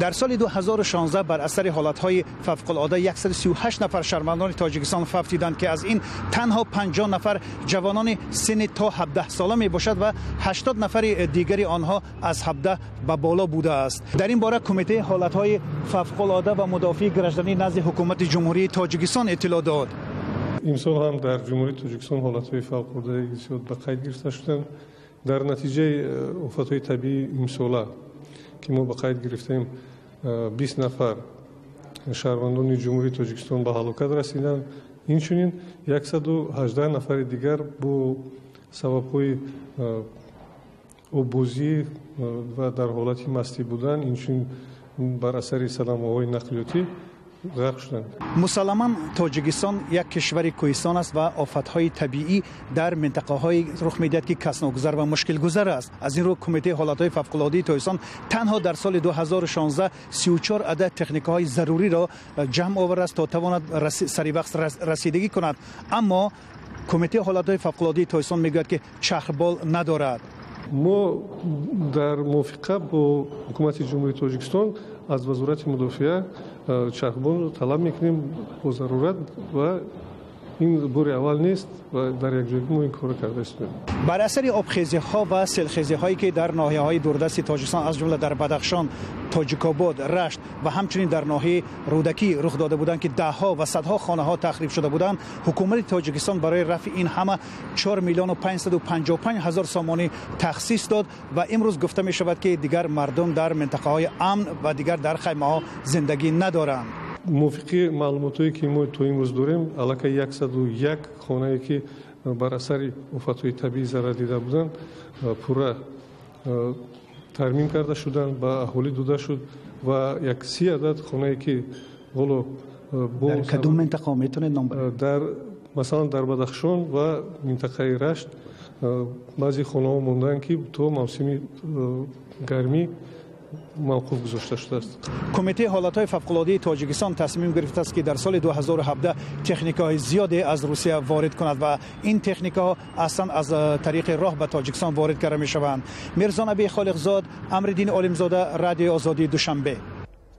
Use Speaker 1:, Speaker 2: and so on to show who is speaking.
Speaker 1: در سال 2016 بر اثر حالت‌های فوق‌العاده 138 نفر شهروندان تاجیکستان وفات دیدند که از این تنها 50 نفر جوانان سن تا 17 ساله می باشد و 80 نفر دیگری آنها از 17 به بالا بوده است. در این باره کمیته حالت‌های فوق‌العاده و مدافع گرجدانی نزد حکومت جمهوری تاجیکستان اطلاع داد.
Speaker 2: امسال هم در جمهوری تاجیکستان حالت‌های فوق‌العاده زیاد به قید گرفته شدند. در نتیجه آفت‌های طبیعی امساله که ما به قید گرفتیم 20 نفر شهروندان جمهوری تاجیکستان به هلاکت رسیدند. اینچنین 118 نفر دیگر با سبب‌های آب‌بازی و در حالت مستی بودن، اینچنین بر اثر صدمه‌های نقلیاتی غرق شدند.
Speaker 1: مسلماً تاجیکستان یک کشور کوهستان است و آفت‌های طبیعی در منطقه‌های رخ می‌دهد که کسناگذر و مشکل گذر است. از این رو کمیته حالت‌های فوق‌العاده تاجیکستان تنها در سال 2016 34 عدد تکنیک‌های ضروری را جمع آورده است تا تواند سریع وقت رسیدگی کند. اما کمیته حالت‌های فوق‌العاده تاجیکستان میگوید که چرخبال ندارد.
Speaker 2: ما در موافقت با حکومت جمهوری تاجیکستان از وزارت مدافعه چرخبال را طلب میکنیم با ضرورت و این بار اول نیست و در یک جای ما این کار کرده هستیم.
Speaker 1: بر اثر آبخیزی‌ها و سیلخیزی‌هایی که در ناحیه‌های دوردست تاجیکستان از جمله در بدخشان، تاجیک‌آباد، رشت و همچنین در ناحیه رودکی رخ داده بودند که ده‌ها و صدها خانه‌ها تخریب شده بودند، حکومت تاجیکستان برای رفع این همه 4,555,000 سامانی تخصیص داد و امروز گفته می‌شود که دیگر مردم در منطقه‌های امن و دیگر در خیمه‌ها زندگی ندارند.
Speaker 2: موافق معلوماتی که ما تو امروز داریم، علاوه 101 خانه‌ای که بر اثر آفت‌های طبیعی ضرر دیده بودند پورا ترمیم کرده شدند، به اهالی داده شد و 30 عدد خانه‌ای که حالا
Speaker 1: در کدوم منطقه میتونید نام ببرید؟
Speaker 2: در مثلا در بدخشان و منطقه رشت بعضی خانه‌ها موندن که تو موسم گرمی موقوف گذاشته شده است.
Speaker 1: کمیته حالت‌های فوق‌العاده تاجیکستان تصمیم گرفته است که در سال 2017 تکنیک‌های زیادی از روسیه وارد کند و این تکنیک‌ها اصلا از طریق راه به تاجیکستان وارد کرده می‌شوند. میرزا نبی خالقزاد، امرالدین عالمزاده، رادیو آزادی، دوشنبه.